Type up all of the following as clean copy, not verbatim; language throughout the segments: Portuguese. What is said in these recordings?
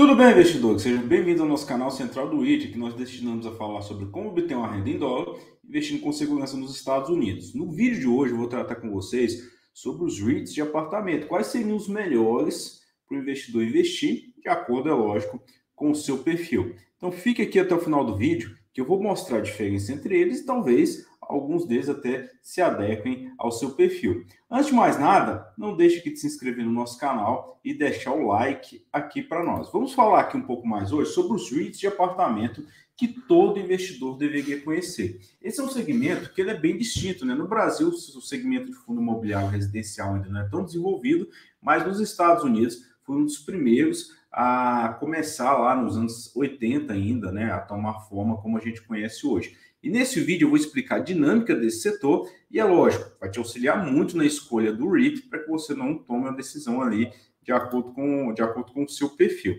Tudo bem, investidores? Sejam bem-vindos ao nosso canal Central do REIT, que nós destinamos a falar sobre como obter uma renda em dólar, investindo com segurança nos Estados Unidos. No vídeo de hoje, eu vou tratar com vocês sobre os REITs de apartamento. Quais seriam os melhores para o investidor investir, de acordo, é lógico, com o seu perfil. Então, fique aqui até o final do vídeo, que eu vou mostrar a diferença entre eles e talvez alguns deles até se adequem ao seu perfil. Antes de mais nada, não deixe aqui de se inscrever no nosso canal e deixar o like aqui para nós. Vamos falar aqui um pouco mais hoje sobre os REITs de apartamento que todo investidor deveria conhecer. Esse é um segmento que ele é bem distinto, né? No Brasil, o segmento de fundo imobiliário residencial ainda não é tão desenvolvido, mas nos Estados Unidos foi um dos primeiros a começar lá nos anos 80 ainda, né? A tomar forma como a gente conhece hoje. E nesse vídeo eu vou explicar a dinâmica desse setor e, é lógico, vai te auxiliar muito na escolha do REIT para que você não tome uma decisão ali de acordo com o seu perfil.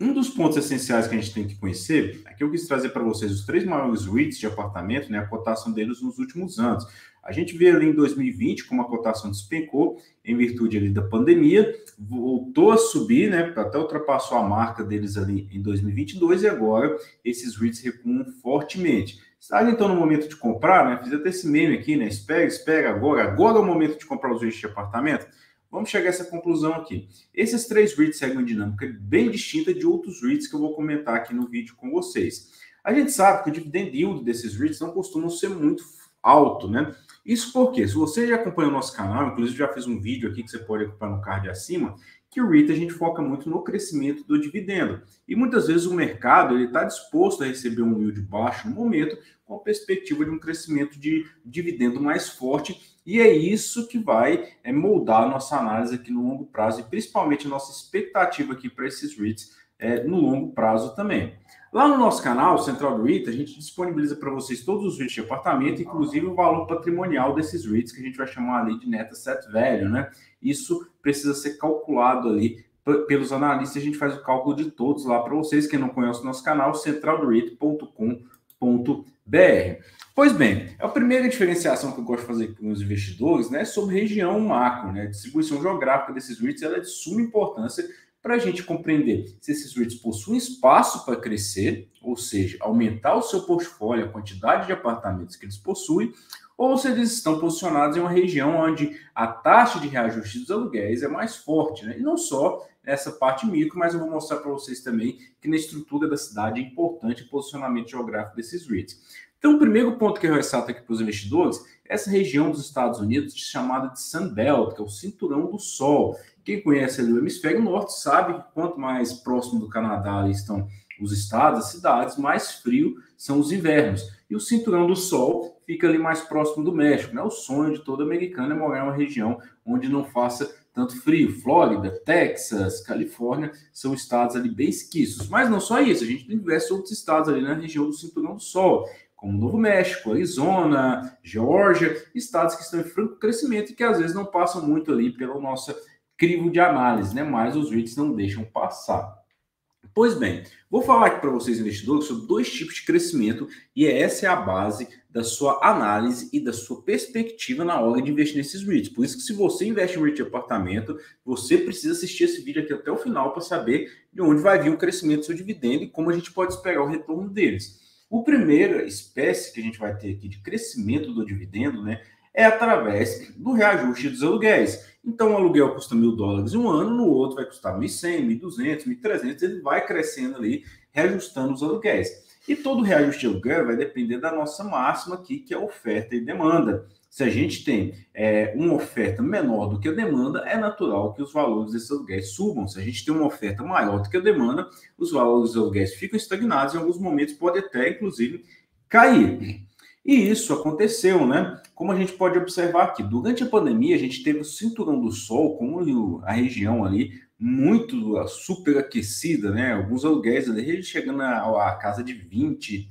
Um dos pontos essenciais que a gente tem que conhecer, aqui eu quis trazer para vocês os três maiores REITs de apartamento, né, a cotação deles nos últimos anos. A gente vê ali em 2020 como a cotação despencou em virtude ali da pandemia, voltou a subir, né, até ultrapassou a marca deles ali em 2022 e agora esses REITs recuam fortemente. Está então no momento de comprar, né, fiz até esse meme aqui, né, espera agora é o momento de comprar os REITs de apartamento. Vamos chegar a essa conclusão aqui. Esses três REITs seguem uma dinâmica bem distinta de outros REITs que eu vou comentar aqui no vídeo com vocês. A gente sabe que o dividend yield desses REITs não costuma ser muito alto, né? Isso porque, se você já acompanha o nosso canal, inclusive já fiz um vídeo aqui que você pode acompanhar no card acima, que o REIT a gente foca muito no crescimento do dividendo. E muitas vezes o mercado está disposto a receber um yield baixo no momento, com a perspectiva de um crescimento de dividendo mais forte, e é isso que vai moldar a nossa análise aqui no longo prazo, e principalmente a nossa expectativa aqui para esses REITs no longo prazo também. Lá no nosso canal, Central do REIT, a gente disponibiliza para vocês todos os REITs de apartamento, inclusive o valor patrimonial desses REITs, que a gente vai chamar ali de net asset value, né? Isso precisa ser calculado ali pelos analistas, a gente faz o cálculo de todos lá para vocês. Quem não conhece o nosso canal, centraldoREIT.com.br. Pois bem, a primeira diferenciação que eu gosto de fazer com os investidores, né, é sobre região macro, né? A distribuição geográfica desses REITs ela é de suma importância para a gente compreender se esses REITs possuem espaço para crescer, ou seja, aumentar o seu portfólio, a quantidade de apartamentos que eles possuem, ou se eles estão posicionados em uma região onde a taxa de reajuste dos aluguéis é mais forte, né? E não só nessa parte micro, mas eu vou mostrar para vocês também que na estrutura da cidade é importante o posicionamento geográfico desses REITs. Então, o primeiro ponto que eu ressalto aqui para os investidores é essa região dos Estados Unidos chamada de Sun Belt, que é o Cinturão do Sol. Quem conhece ali o hemisfério norte sabe que quanto mais próximo do Canadá estão os estados, as cidades, mais frio são os invernos. E o Cinturão do Sol fica ali mais próximo do México, né? O sonho de todo americano é morar em uma região onde não faça tanto frio. Flórida, Texas, Califórnia são estados ali bem esquiços. Mas não só isso, a gente tem diversos outros estados ali na região do Cinturão do Sol, como Novo México, Arizona, Geórgia, estados que estão em franco crescimento e que às vezes não passam muito ali pela nossa crivo de análise, né? Mas os REITs não deixam passar. Pois bem, vou falar aqui para vocês, investidores, sobre dois tipos de crescimento e essa é a base da sua análise e da sua perspectiva na hora de investir nesses REITs. Por isso que se você investe em REIT de apartamento, você precisa assistir esse vídeo aqui até o final para saber de onde vai vir o crescimento do seu dividendo e como a gente pode esperar o retorno deles. A primeira espécie que a gente vai ter aqui de crescimento do dividendo, né, é através do reajuste dos aluguéis. Então, o aluguel custa $1.000 em um ano, no outro vai custar 1.100, 1.200, 1.300, ele vai crescendo ali, reajustando os aluguéis. E todo reajuste de aluguel vai depender da nossa máxima aqui, que é oferta e demanda. Se a gente tem uma oferta menor do que a demanda, é natural que os valores desses aluguéis subam. Se a gente tem uma oferta maior do que a demanda, os valores dos aluguéis ficam estagnados e em alguns momentos pode até, inclusive, cair. E isso aconteceu, né? Como a gente pode observar aqui, durante a pandemia, a gente teve o Cinturão do Sol, como a região ali muito superaquecida, né? Alguns aluguéis ali chegando a casa de 20,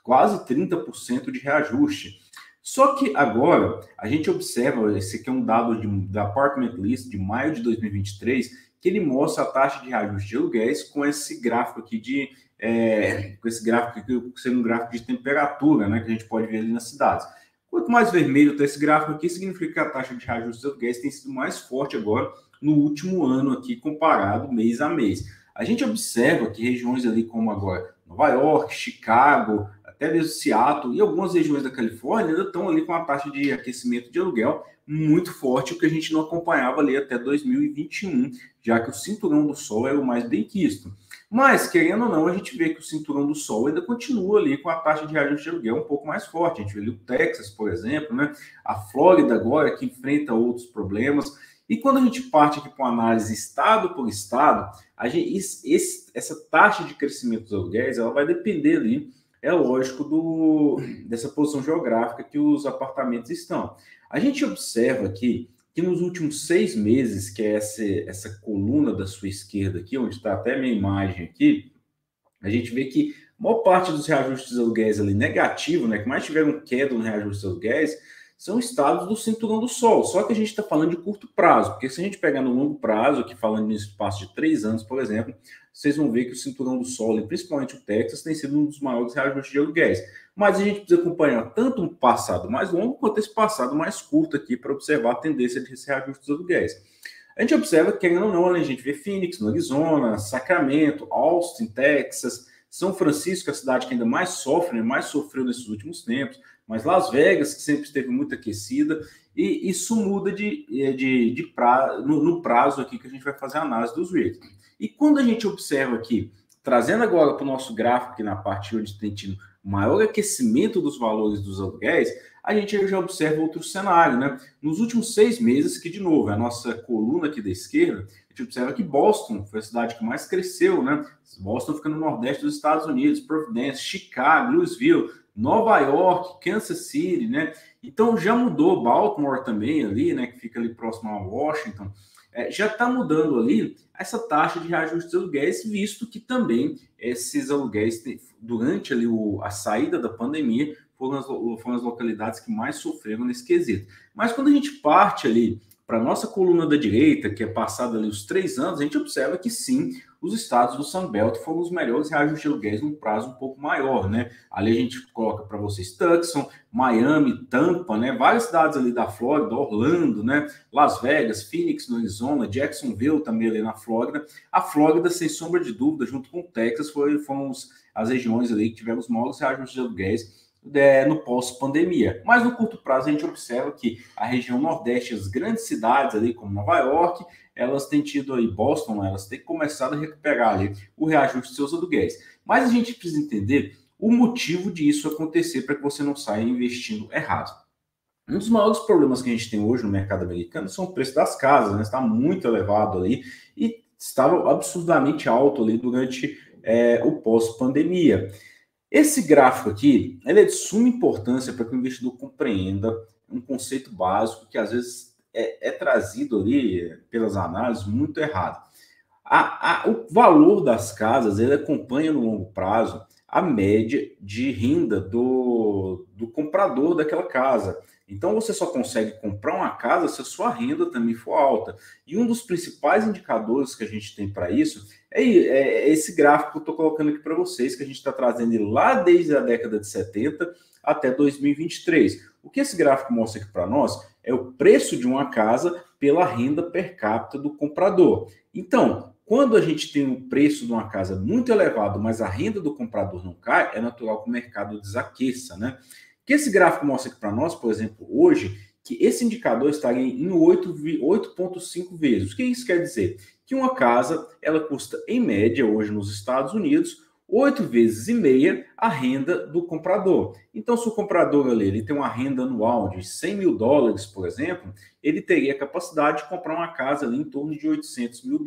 quase 30% de reajuste. Só que agora a gente observa, esse aqui é um dado da Apartment List de maio de 2023, que ele mostra a taxa de reajuste de aluguéis com esse gráfico aqui com esse gráfico aqui, sendo um gráfico de temperatura, né, que a gente pode ver ali nas cidades. Quanto mais vermelho está esse gráfico aqui, significa que a taxa de reajuste de aluguéis tem sido mais forte agora no último ano aqui, comparado mês a mês. A gente observa que regiões ali como agora Nova York, Chicago, até mesmo Seattle e algumas regiões da Califórnia ainda estão ali com a taxa de aquecimento de aluguel muito forte, o que a gente não acompanhava ali até 2021, já que o cinturão do sol era o mais bem quisto. Mas, querendo ou não, a gente vê que o cinturão do sol ainda continua ali com a taxa de reajuste de aluguel um pouco mais forte. A gente vê ali o Texas, por exemplo, né? A Flórida agora, que enfrenta outros problemas. E quando a gente parte aqui para uma análise estado por estado, essa taxa de crescimento dos aluguéis ela vai depender ali, é lógico, dessa posição geográfica que os apartamentos estão. A gente observa aqui que nos últimos 6 meses, que é essa coluna da sua esquerda aqui, onde está até a minha imagem aqui, a gente vê que a maior parte dos reajustes de aluguéis ali negativo, né, que mais tiveram queda no reajuste de aluguéis, são estados do cinturão do sol. Só que a gente está falando de curto prazo, porque se a gente pegar no longo prazo, aqui falando em espaço de 3 anos, por exemplo, vocês vão ver que o cinturão do sol, e principalmente o Texas, tem sido um dos maiores reajustes de aluguéis. Mas a gente precisa acompanhar tanto um passado mais longo quanto esse passado mais curto aqui para observar a tendência de reajuste dos aluguéis. A gente observa que, querendo ou não, a gente vê Phoenix, no Arizona, Sacramento, Austin, Texas, São Francisco, a cidade que ainda mais sofre, né, mais sofreu nesses últimos tempos, mas Las Vegas, que sempre esteve muito aquecida, e isso muda no prazo aqui que a gente vai fazer a análise dos rates. E quando a gente observa aqui, trazendo agora para o nosso gráfico, aqui na parte onde tem tido maior aquecimento dos valores dos aluguéis, a gente já observa outro cenário, né? Nos últimos 6 meses, que de novo é a nossa coluna aqui da esquerda, a gente observa que Boston foi a cidade que mais cresceu, né? Boston fica no nordeste dos Estados Unidos, Providence, Chicago, Louisville, Nova York, Kansas City, né? Então já mudou Baltimore também ali, né? Que fica ali próximo a Washington. Já está mudando ali essa taxa de reajuste de aluguéis, visto que também esses aluguéis, durante ali a saída da pandemia, foram as localidades que mais sofreram nesse quesito. Mas quando a gente parte ali para a nossa coluna da direita, que é passada ali os 3 anos, a gente observa que sim, os estados do Sunbelt foram os melhores reajustes de aluguéis num prazo um pouco maior, né? Ali a gente coloca para vocês Tucson, Miami, Tampa, né? Várias cidades ali da Flórida, Orlando, né? Las Vegas, Phoenix, no Arizona, Jacksonville também ali na Flórida. A Flórida, sem sombra de dúvida, junto com o Texas, foram as regiões ali que tiveram os maiores reajustes de aluguéis no pós-pandemia. Mas no curto prazo a gente observa que a região nordeste, as grandes cidades ali como Nova York, elas têm tido aí, Boston, elas têm começado a recuperar ali o reajuste de seus aluguéis. Mas a gente precisa entender o motivo disso acontecer para que você não saia investindo errado. Um dos maiores problemas que a gente tem hoje no mercado americano são o preço das casas, né? Está muito elevado ali e estava absurdamente alto ali durante o pós-pandemia. Esse gráfico aqui, ele é de suma importância para que o investidor compreenda um conceito básico que às vezes é trazido ali pelas análises muito errado. O valor das casas, ele acompanha no longo prazo a média de renda do comprador daquela casa. Então, você só consegue comprar uma casa se a sua renda também for alta. E um dos principais indicadores que a gente tem para isso é esse gráfico que eu estou colocando aqui para vocês, que a gente está trazendo ele lá desde a década de 70 até 2023. O que esse gráfico mostra aqui para nós é o preço de uma casa pela renda per capita do comprador. Então, quando a gente tem um preço de uma casa muito elevado, mas a renda do comprador não cai, é natural que o mercado desaqueça, né? O que esse gráfico mostra aqui para nós, por exemplo, hoje, que esse indicador estaria em 8,5 vezes. O que isso quer dizer? Que uma casa, ela custa, em média, hoje nos Estados Unidos, 8,5 vezes a renda do comprador. Então, se o comprador ali, ele tem uma renda anual de $100 mil, por exemplo, ele teria a capacidade de comprar uma casa ali em torno de $800 mil.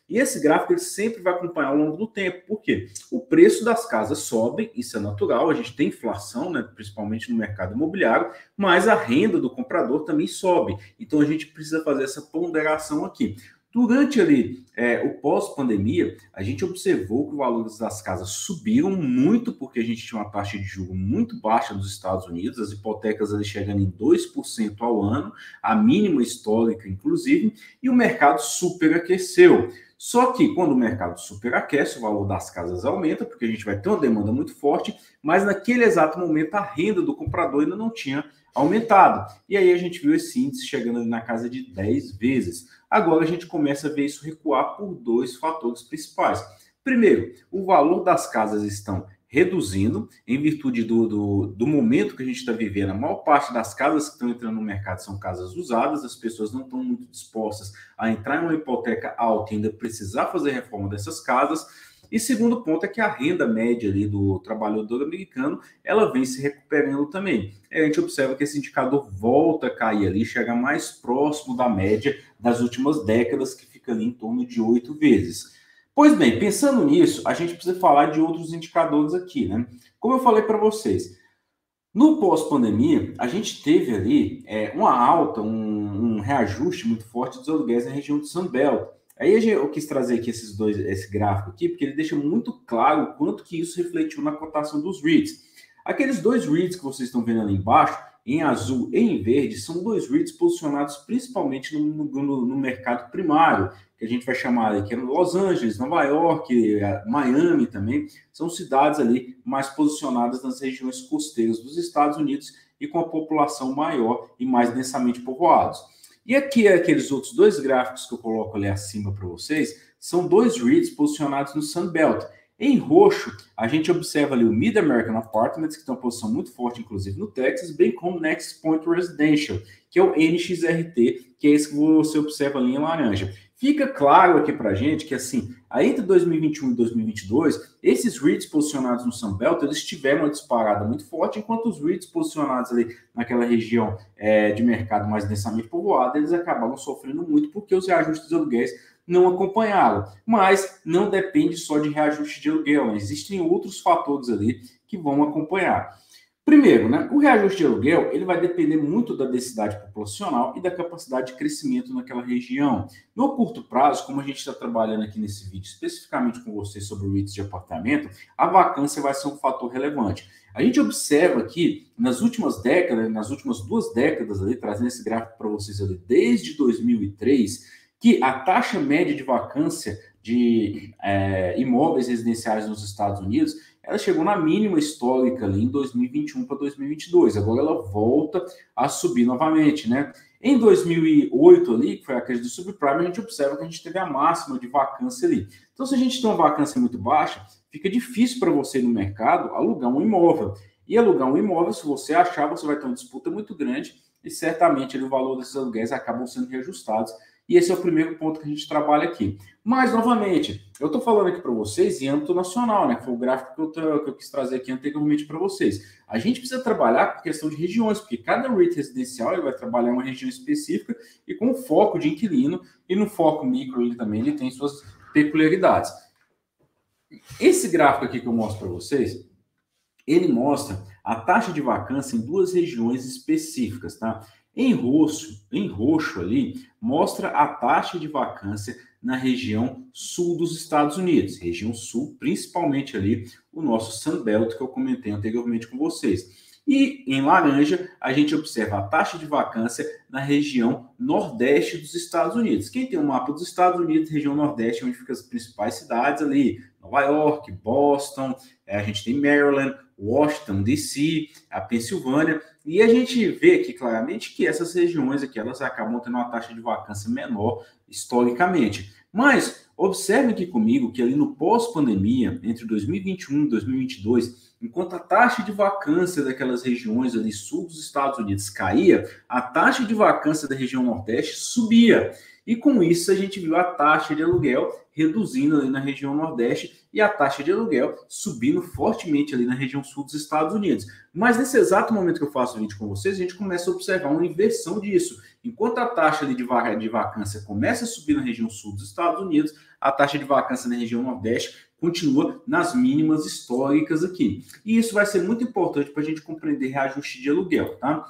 E esse gráfico ele sempre vai acompanhar ao longo do tempo. Por quê? O preço das casas sobe, isso é natural, a gente tem inflação, né, principalmente no mercado imobiliário, mas a renda do comprador também sobe. Então, a gente precisa fazer essa ponderação aqui. Durante ali o pós-pandemia, a gente observou que os valores das casas subiram muito porque a gente tinha uma taxa de juros muito baixa nos Estados Unidos, as hipotecas ali chegando em 2% ao ano, a mínima histórica inclusive, e o mercado superaqueceu. Só que quando o mercado superaquece, o valor das casas aumenta, porque a gente vai ter uma demanda muito forte, mas naquele exato momento a renda do comprador ainda não tinha aumentado. E aí a gente viu esse índice chegando ali na casa de 10 vezes. Agora a gente começa a ver isso recuar por dois fatores principais. Primeiro, o valor das casas estão reduzindo em virtude do momento que a gente está vivendo. A maior parte das casas que estão entrando no mercado são casas usadas, as pessoas não estão muito dispostas a entrar em uma hipoteca alta e ainda precisar fazer reforma dessas casas. E segundo ponto é que a renda média ali do trabalhador americano, ela vem se recuperando também. A gente observa que esse indicador volta a cair ali, chega mais próximo da média das últimas décadas, que fica ali em torno de 8 vezes. Pois bem, pensando nisso, a gente precisa falar de outros indicadores aqui, né? Como eu falei para vocês, no pós-pandemia, a gente teve ali uma alta, um reajuste muito forte dos aluguéis na região de Sunbelt. Aí eu quis trazer aqui esse gráfico aqui, porque ele deixa muito claro o quanto que isso refletiu na cotação dos REITs. Aqueles dois REITs que vocês estão vendo ali embaixo, em azul e em verde, são dois REITs posicionados principalmente no mercado primário, que a gente vai chamar aqui Los Angeles, Nova York, Miami também, são cidades ali mais posicionadas nas regiões costeiras dos Estados Unidos e com a população maior e mais densamente povoados. E aqui, aqueles outros dois gráficos que eu coloco ali acima para vocês, são dois REITs posicionados no Sunbelt. Em roxo, a gente observa ali o Mid-American Apartments, que está em uma posição muito forte, inclusive no Texas, bem como Next Point Residential, que é o NXRT, que é esse que você observa ali em laranja. Fica claro aqui para a gente que, assim, entre 2021 e 2022, esses REITs posicionados no Sunbelt, eles tiveram uma disparada muito forte, enquanto os REITs posicionados ali naquela região de mercado mais densamente povoada, eles acabaram sofrendo muito porque os reajustes dos aluguéis não acompanharam. Mas não depende só de reajuste de aluguel, né? Existem outros fatores ali que vão acompanhar. Primeiro, né, o reajuste de aluguel ele vai depender muito da densidade populacional e da capacidade de crescimento naquela região. No curto prazo, como a gente está trabalhando aqui nesse vídeo especificamente com vocês sobre REITs de apartamento, a vacância vai ser um fator relevante. A gente observa que nas últimas décadas, nas últimas 2 décadas, ali, trazendo esse gráfico para vocês ali, desde 2003, que a taxa média de vacância de imóveis residenciais nos Estados Unidos, ela chegou na mínima histórica ali em 2021 para 2022. Agora ela volta a subir novamente, né? Em 2008 ali, que foi a crise do subprime, a gente observa que a gente teve a máxima de vacância ali. Então, se a gente tem uma vacância muito baixa, fica difícil para você no mercado alugar um imóvel. E alugar um imóvel, se você achar, você vai ter uma disputa muito grande e certamente ali, o valor desses aluguéis acabam sendo reajustados. E esse é o primeiro ponto que a gente trabalha aqui. Mas, novamente, eu estou falando aqui para vocês em âmbito nacional, né? Que foi o gráfico que eu quis trazer aqui anteriormente para vocês. A gente precisa trabalhar com questão de regiões, porque cada REIT residencial ele vai trabalhar em uma região específica e com foco de inquilino, e no foco micro ele também ele tem suas peculiaridades. Esse gráfico aqui que eu mostro para vocês, ele mostra a taxa de vacância em 2 regiões específicas, tá? Em roxo ali, mostra a taxa de vacância na região sul dos Estados Unidos. Região sul, principalmente ali, o nosso Sunbelt, que eu comentei anteriormente com vocês. E em laranja, a gente observa a taxa de vacância na região nordeste dos Estados Unidos. Quem tem um mapa dos Estados Unidos, região nordeste, onde ficam as principais cidades ali, Nova York, Boston, a gente tem Maryland, Washington, D.C., a Pensilvânia, e a gente vê aqui claramente que essas regiões aqui, elas acabam tendo uma taxa de vacância menor historicamente. Mas observe aqui comigo que ali no pós-pandemia, entre 2021 e 2022, enquanto a taxa de vacância daquelas regiões ali sul dos Estados Unidos caía, a taxa de vacância da região nordeste subia. E com isso a gente viu a taxa de aluguel reduzindo ali na região nordeste e a taxa de aluguel subindo fortemente ali na região sul dos Estados Unidos. Mas nesse exato momento que eu faço o vídeo com vocês, a gente começa a observar uma inversão disso. Enquanto a taxa ali de vacância começa a subir na região sul dos Estados Unidos, a taxa de vacância na região nordeste continua nas mínimas históricas aqui. E isso vai ser muito importante para a gente compreender reajuste de aluguel, tá?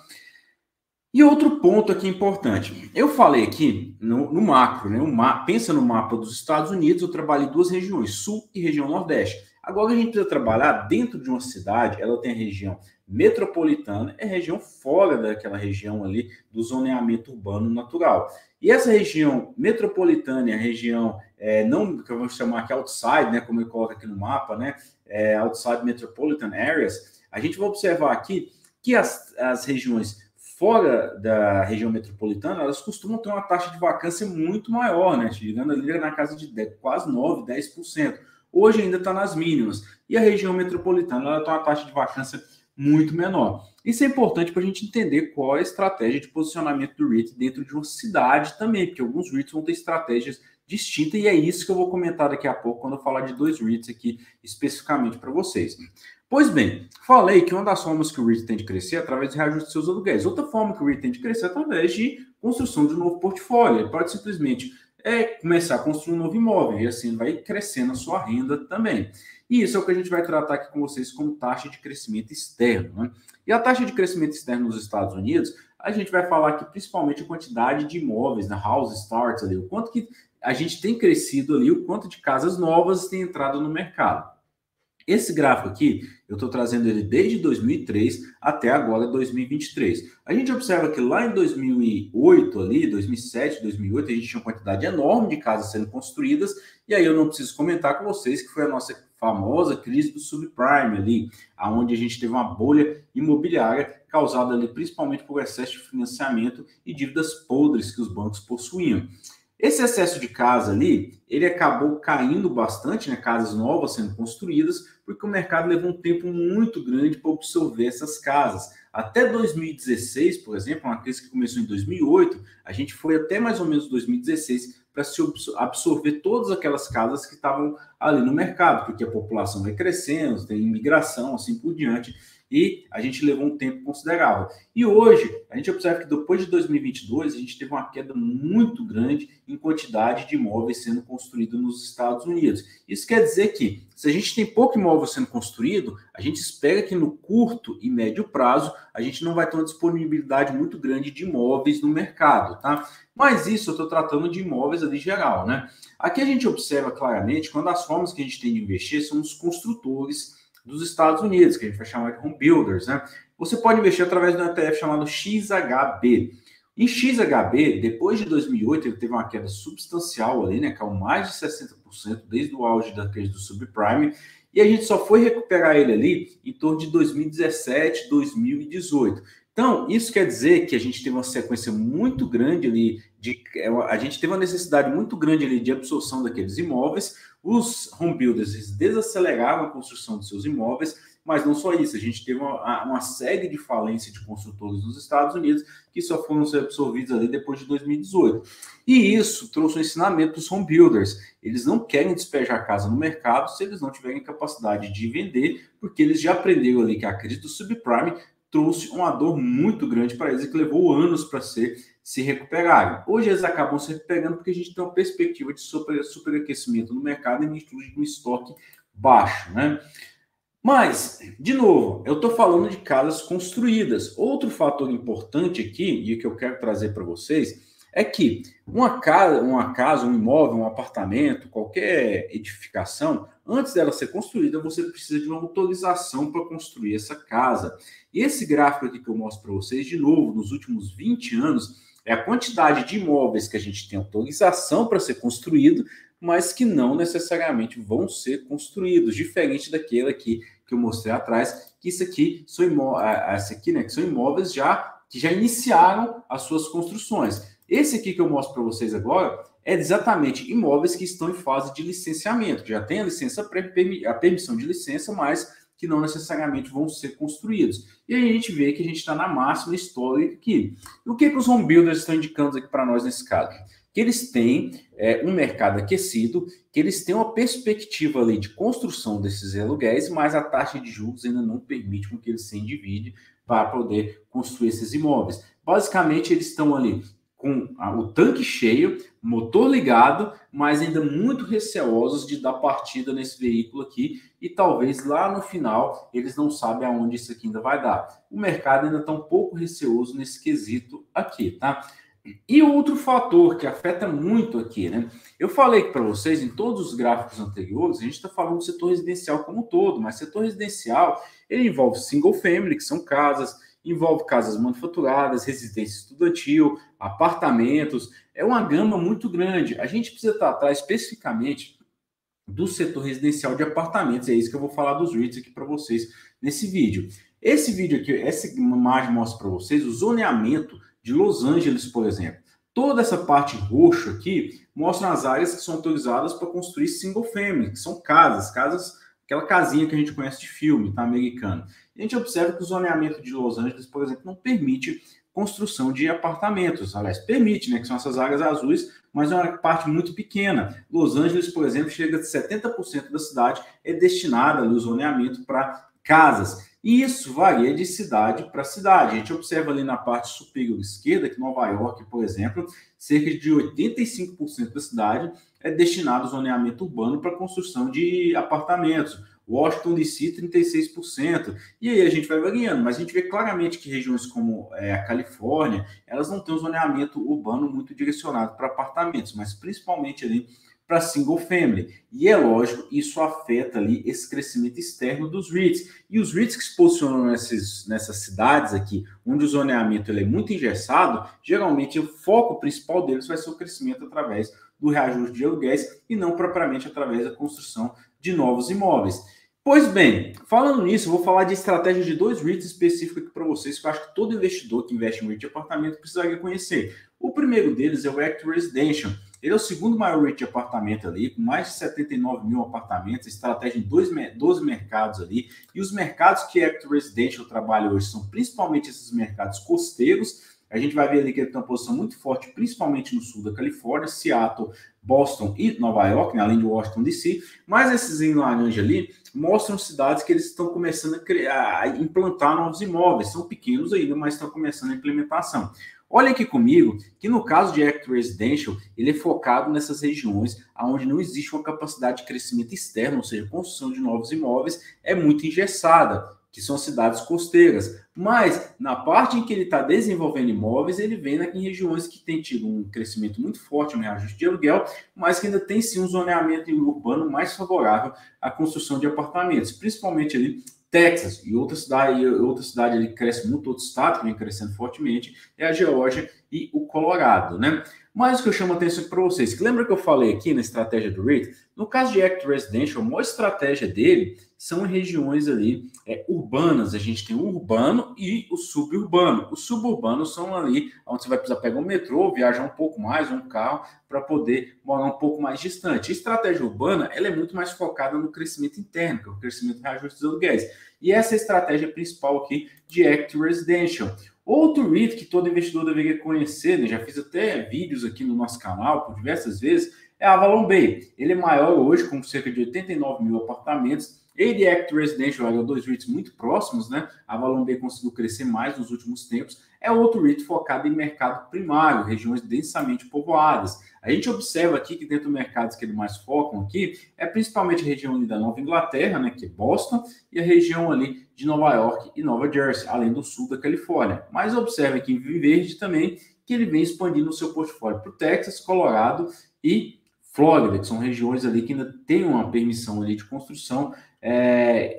E outro ponto aqui importante. Eu falei aqui no macro, né? Pensa no mapa dos Estados Unidos, eu trabalhei 2 regiões, sul e região nordeste. Agora a gente precisa trabalhar dentro de uma cidade, ela tem a região metropolitana e a região fora daquela região ali do zoneamento urbano natural. E essa região metropolitana e a região, não que eu vou chamar aqui outside, né? Como eu coloco aqui no mapa, né? Outside Metropolitan Areas, a gente vai observar aqui que as regiões fora da região metropolitana, elas costumam ter uma taxa de vacância muito maior, né? Chegando ali na casa de quase 9, 10%. Hoje ainda está nas mínimas. E a região metropolitana ela tem uma taxa de vacância muito menor. Isso é importante para a gente entender qual é a estratégia de posicionamento do REIT dentro de uma cidade também, porque alguns REITs vão ter estratégias distintas, e é isso que eu vou comentar daqui a pouco quando eu falar de 2 REITs aqui especificamente para vocês. Pois bem, falei que uma das formas que o REIT tem de crescer é através de reajuste de seus aluguéis. Outra forma que o REIT tem de crescer é através de construção de um novo portfólio. Ele pode simplesmente começar a construir um novo imóvel e assim vai crescendo a sua renda também. E isso é o que a gente vai tratar aqui com vocês como taxa de crescimento externo, né? E a taxa de crescimento externo nos Estados Unidos, a gente vai falar aqui principalmente a quantidade de imóveis, na house starts ali, o quanto que a gente tem crescido ali, o quanto de casas novas tem entrado no mercado. Esse gráfico aqui, eu estou trazendo ele desde 2003 até agora 2023. A gente observa que lá em 2008, ali, 2007, 2008, a gente tinha uma quantidade enorme de casas sendo construídas, e aí eu não preciso comentar com vocês que foi a nossa famosa crise do subprime ali, onde a gente teve uma bolha imobiliária causada ali principalmente por excesso de financiamento e dívidas podres que os bancos possuíam. Esse excesso de casa ali, ele acabou caindo bastante, né? Casas novas sendo construídas, porque o mercado levou um tempo muito grande para absorver essas casas. Até 2016, por exemplo, uma crise que começou em 2008, a gente foi até mais ou menos 2016 para se absorver todas aquelas casas que estavam ali no mercado, porque a população vai crescendo, tem imigração, assim por diante, e a gente levou um tempo considerável. E hoje, a gente observa que depois de 2022, a gente teve uma queda muito grande em quantidade de imóveis sendo construídos nos Estados Unidos. Isso quer dizer que, se a gente tem pouco imóvel sendo construído, a gente espera que no curto e médio prazo, a gente não vai ter uma disponibilidade muito grande de imóveis no mercado, tá? Mas isso eu estou tratando de imóveis ali geral, né? Aqui a gente observa claramente quando as formas que a gente tem de investir são os construtores dos Estados Unidos, que a gente vai chamar de home builders, né? Você pode investir através de um ETF chamado XHB. Em XHB, depois de 2008, ele teve uma queda substancial ali, né? Caiu mais de 60% desde o auge da crise do subprime, e a gente só foi recuperar ele ali em torno de 2017, 2018. Então, isso quer dizer que a gente teve uma sequência muito grande ali, a gente teve uma necessidade muito grande ali de absorção daqueles imóveis. Os home builders desaceleraram a construção de seus imóveis, mas não só isso, a gente teve uma série de falências de construtores nos Estados Unidos que só foram ser absorvidos ali depois de 2018. E isso trouxe um ensinamento para os home builders. Eles não querem despejar casa no mercado se eles não tiverem capacidade de vender, porque eles já aprenderam ali que a crise do subprime trouxe uma dor muito grande para eles e que levou anos para se recuperarem. Hoje eles acabam se recuperando porque a gente tem uma perspectiva de superaquecimento no mercado e de um estoque baixo, né? Mas, de novo, eu estou falando de casas construídas. Outro fator importante aqui, e que eu quero trazer para vocês, é que uma casa, um imóvel, um apartamento, qualquer edificação, antes dela ser construída, você precisa de uma autorização para construir essa casa. E esse gráfico aqui que eu mostro para vocês, de novo, nos últimos 20 anos, é a quantidade de imóveis que a gente tem autorização para ser construído, mas que não necessariamente vão ser construídos, diferente daquele aqui que eu mostrei atrás, que isso aqui são que são imóveis que já iniciaram as suas construções. Esse aqui que eu mostro para vocês agora é exatamente imóveis que estão em fase de licenciamento, que já tem a permissão de licença, mas que não necessariamente vão ser construídos. E aí a gente vê que a gente está na máxima histórica aqui. E o que os home builders estão indicando aqui para nós nesse caso? Que eles têm um mercado aquecido, que eles têm uma perspectiva ali de construção desses aluguéis, mas a taxa de juros ainda não permite com que eles se endividem para poder construir esses imóveis. Basicamente, eles estão ali com o tanque cheio, motor ligado, mas ainda muito receosos de dar partida nesse veículo aqui e talvez lá no final eles não sabem aonde isso aqui ainda vai dar. O mercado ainda está um pouco receoso nesse quesito aqui, tá? E outro fator que afeta muito aqui, né? Eu falei para vocês em todos os gráficos anteriores, a gente está falando do setor residencial como um todo, mas setor residencial ele envolve single family, que são casas, envolve casas manufaturadas, residência estudantil, apartamentos, é uma gama muito grande. A gente precisa tratar especificamente do setor residencial de apartamentos, é isso que eu vou falar dos REITs aqui para vocês nesse vídeo. Esse vídeo aqui, essa imagem mostra para vocês o zoneamento de Los Angeles, por exemplo. Toda essa parte roxa aqui mostra as áreas que são autorizadas para construir single family, que são casas, aquela casinha que a gente conhece de filme, tá, americano. E a gente observa que o zoneamento de Los Angeles, por exemplo, não permite construção de apartamentos. Aliás, permite, né, que são essas áreas azuis, mas é uma parte muito pequena. Los Angeles, por exemplo, chega de 70% da cidade é destinada ao zoneamento para casas. E isso varia de cidade para cidade. A gente observa ali na parte superior esquerda que Nova York, por exemplo, cerca de 85% da cidade é destinado ao zoneamento urbano para construção de apartamentos. Washington DC, 36%. E aí a gente vai variando, mas a gente vê claramente que regiões como a Califórnia, elas não têm um zoneamento urbano muito direcionado para apartamentos, mas principalmente ali para single family. E é lógico, isso afeta ali esse crescimento externo dos REITs. E os REITs que se posicionam nessas cidades aqui, onde o zoneamento ele é muito engessado, geralmente o foco principal deles vai ser o crescimento através do reajuste de aluguéis e não propriamente através da construção de novos imóveis. Pois bem, falando nisso, eu vou falar de estratégia de dois REITs específicos aqui para vocês, que eu acho que todo investidor que investe em REIT de apartamento precisaria conhecer. O primeiro deles é o Act Residential. Ele é o segundo maior REIT de apartamento ali, com mais de 79 mil apartamentos, estratégia em 12 mercados ali. E os mercados que a Act Residential trabalha hoje são principalmente esses mercados costeiros. A gente vai ver ali que ele tem uma posição muito forte, principalmente no sul da Califórnia, Seattle, Boston e Nova York, né, além de Washington DC. Mas esses em laranja ali mostram cidades que eles estão começando a implantar novos imóveis. São pequenos ainda, mas estão começando a implementação. Olha aqui comigo que no caso de Act Residential, ele é focado nessas regiões onde não existe uma capacidade de crescimento externo, ou seja, construção de novos imóveis é muito engessada, que são cidades costeiras. Mas na parte em que ele está desenvolvendo imóveis, ele vem em regiões que têm tido um crescimento muito forte no reajuste de aluguel, mas que ainda tem sim um zoneamento urbano mais favorável à construção de apartamentos, principalmente ali Texas e outra cidade ali que cresce muito, outro estado que vem crescendo fortemente, é a Geórgia e o Colorado, né? Mas o que eu chamo a atenção para vocês, que lembra que eu falei aqui na estratégia do REIT? No caso de Act Residential, a maior estratégia dele são em regiões ali urbanas. A gente tem o urbano e o suburbano. Os suburbanos são ali onde você vai precisar pegar um metrô, viajar um pouco mais, um carro, para poder morar um pouco mais distante. A estratégia urbana ela é muito mais focada no crescimento interno, que é o crescimento do reajuste dos aluguéis. E essa é a estratégia principal aqui de Act Residential. Outro REIT que todo investidor deveria conhecer, né? Já fiz até vídeos aqui no nosso canal por diversas vezes, é a Avalon Bay. Ele é maior hoje, com cerca de 89 mil apartamentos. Ele e Act Residential eram dois REITs muito próximos, né? A Avalon Bay conseguiu crescer mais nos últimos tempos. É outro REIT focado em mercado primário, regiões densamente povoadas. A gente observa aqui que dentro dos mercados que eles mais focam aqui, é principalmente a região ali da Nova Inglaterra, né, que é Boston, e a região ali de Nova York e Nova Jersey, além do sul da Califórnia. Mas observe aqui em verde também que ele vem expandindo o seu portfólio para o Texas, Colorado e Flórida, que são regiões ali que ainda tem uma permissão ali de construção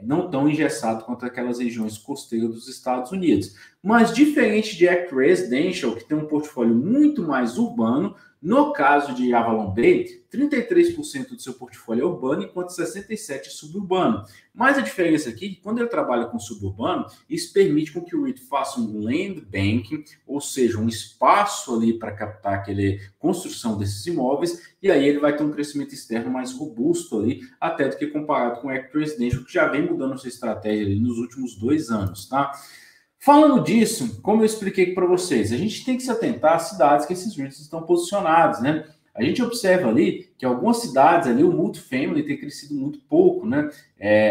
não tão engessado quanto aquelas regiões costeiras dos Estados Unidos. Mas diferente de Act Residential, que tem um portfólio muito mais urbano, no caso de Avalon Bay, 33% do seu portfólio é urbano, enquanto 67% é suburbano. Mas a diferença aqui é que quando ele trabalha com suburbano, isso permite com que o REIT faça um land banking, ou seja, um espaço ali para captar aquela construção desses imóveis, e aí ele vai ter um crescimento externo mais robusto ali, até do que comparado com o Act Residential, que já vem mudando a sua estratégia ali nos últimos 2 anos, tá? Falando disso, como eu expliquei para vocês, a gente tem que se atentar às cidades que esses REITs estão posicionados, né? A gente observa ali que algumas cidades ali, o multifamily tem crescido muito pouco, né?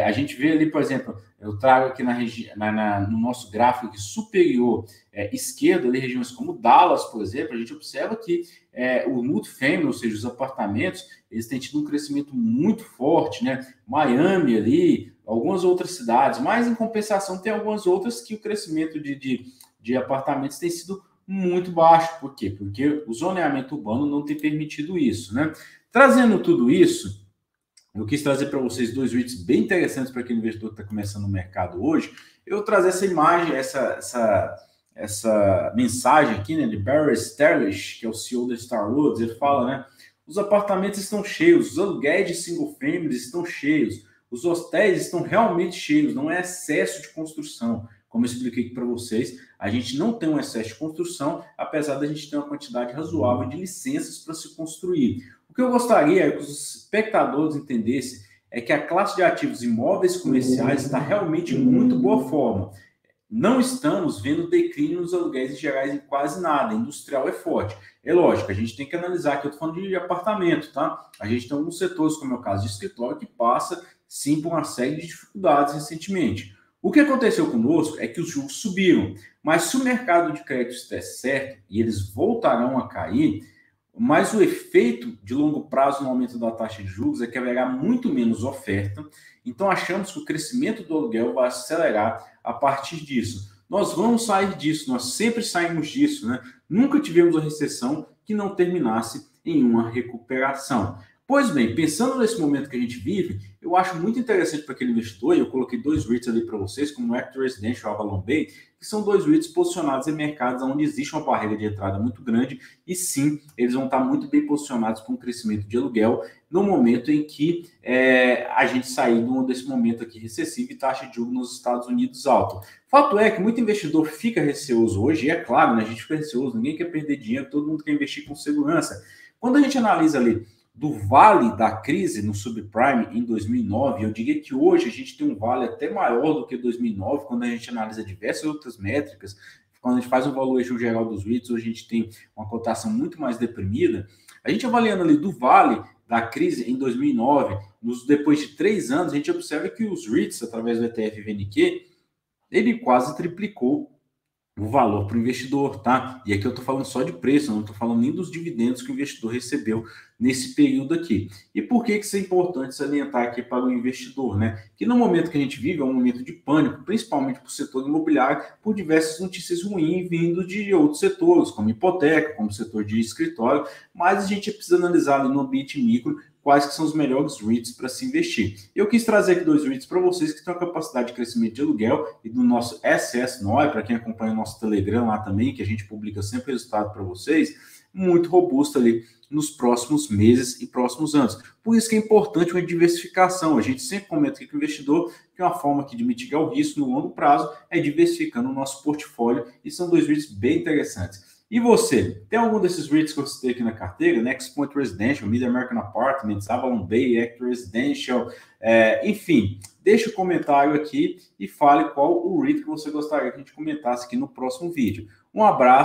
A gente vê ali, por exemplo, eu trago aqui no nosso gráfico aqui superior esquerdo, ali, regiões como Dallas, por exemplo, a gente observa que o multifamily, ou seja, os apartamentos, eles têm tido um crescimento muito forte, né? Miami ali, algumas outras cidades, mas em compensação tem algumas outras que o crescimento de apartamentos tem sido muito baixo. Por quê? Porque o zoneamento urbano não tem permitido isso, né? Trazendo tudo isso, eu quis trazer para vocês 2 REITs bem interessantes para aquele investidor que está começando no mercado hoje. Eu trazer essa imagem, essa mensagem aqui, né, de Barry Sterlish, que é o CEO da Starwoods. Ele fala, né? Os apartamentos estão cheios, os aluguéis de single families estão cheios, os hotéis estão realmente cheios, não é excesso de construção. Como eu expliquei aqui para vocês, a gente não tem um excesso de construção, apesar da gente ter uma quantidade razoável de licenças para se construir. O que eu gostaria é que os espectadores entendessem é que a classe de ativos imóveis comerciais está realmente em muito boa forma. Não estamos vendo declínio nos aluguéis gerais em quase nada. Industrial é forte. É lógico, a gente tem que analisar aqui, eu estou falando de apartamento, tá? A gente tem alguns setores, como é o caso de escritório, que passa, sim, por uma série de dificuldades recentemente. O que aconteceu conosco é que os juros subiram, mas se o mercado de crédito estiver certo e eles voltarão a cair, mas o efeito de longo prazo no aumento da taxa de juros é que haverá muito menos oferta, então achamos que o crescimento do aluguel vai acelerar a partir disso. Nós vamos sair disso, nós sempre saímos disso, né? Nunca tivemos uma recessão que não terminasse em uma recuperação. Pois bem, pensando nesse momento que a gente vive, eu acho muito interessante para aquele investidor, e eu coloquei dois REITs ali para vocês, como o Active Residential e Avalon Bay, que são dois REITs posicionados em mercados onde existe uma barreira de entrada muito grande, e sim, eles vão estar muito bem posicionados para um crescimento de aluguel no momento em que a gente sair desse momento aqui recessivo e taxa de juros nos Estados Unidos alta. Fato é que muito investidor fica receoso hoje, e é claro, né, a gente fica receoso, ninguém quer perder dinheiro, todo mundo quer investir com segurança. Quando a gente analisa ali do vale da crise no subprime em 2009, eu diria que hoje a gente tem um vale até maior do que 2009, quando a gente analisa diversas outras métricas. Quando a gente faz o valuation geral dos REITs, hoje a gente tem uma cotação muito mais deprimida. A gente avaliando ali do vale da crise em 2009, depois de 3 anos, a gente observa que os REITs, através do ETF VNQ, ele quase triplicou o valor para o investidor, tá? E aqui eu estou falando só de preço, eu não estou falando nem dos dividendos que o investidor recebeu nesse período aqui. E por que isso é importante salientar aqui para o investidor, né? Que no momento que a gente vive é um momento de pânico, principalmente para o setor imobiliário, por diversas notícias ruins vindo de outros setores, como hipoteca, como setor de escritório, mas a gente precisa analisar ali no ambiente micro quais que são os melhores REITs para se investir. Eu quis trazer aqui 2 REITs para vocês que têm a capacidade de crescimento de aluguel e do nosso SS9, para quem acompanha o nosso Telegram lá também, que a gente publica sempre resultado para vocês, muito robusto ali nos próximos meses e próximos anos. Por isso que é importante uma diversificação. A gente sempre comenta aqui com o investidor que uma forma aqui de mitigar o risco no longo prazo é diversificando o nosso portfólio, e são 2 REITs bem interessantes. E você, tem algum desses REITs que eu citei aqui na carteira? Next Point Residential, Mid American Apartments, Avalon Bay, Active Residential, enfim, deixa o comentário aqui e fale qual o REIT que você gostaria que a gente comentasse aqui no próximo vídeo. Um abraço.